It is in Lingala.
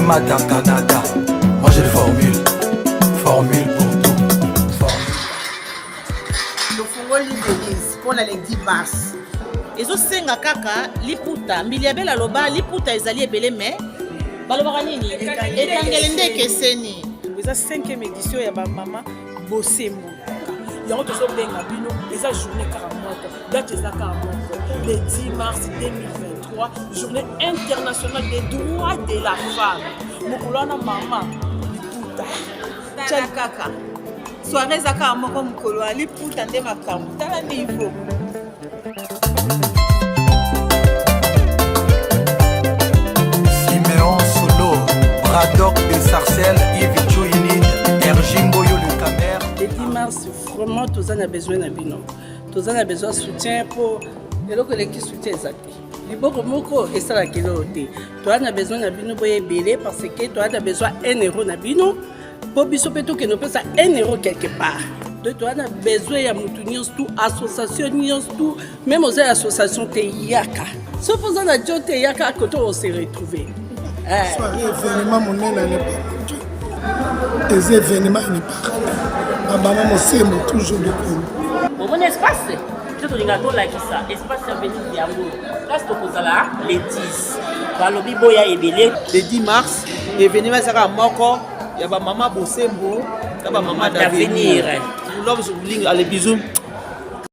Madame Canada. Moi j'ai des formules pour tout. Le fongoli Denise pour les 10 mars. ezosenga kaka liputa mbiliabela loba liputa ezali ebele me balobaka nini etangele nde ekeseni eza 5e édition ya bamama bosembo yango tozobenga bino eza journée kaka moko date eza kaka moko le 10 mars 2023 journée internationale des droits de la femme mokolo wana mama liputa tala kaka soirée eza kaka moko mokolo ya liputa nde makambo tala niveau Braddock de Sarcelles, Yves Chouinine, Erjimbo le Camer. Le 10 mars, vraiment, tous en a besoin de bino. Tous en a besoin de soutien pour les qui soutient exactement. Liboko moko et ça la kilote. Toi on a besoin de bino boye belé parce que toi on a besoin 1 euro na bino. Pour biso peto que nous pesa 1 euro quelque part. De toi on a besoin ya mutu tout association tout même aux associations te yaka. Supposons la jote yaka quand on se retrouver. Soirée événement monene n'est pas des événements n'est pas maman mosembo toujours de comme mon espace tout ringato like ça espace avenue Diambo place tokozala le 10 balobi boya ebele le 10 mars événement saka moko ya ba mama bosembo ya ba mama d'avenir. Nous l'homme sur ligne allez bisous.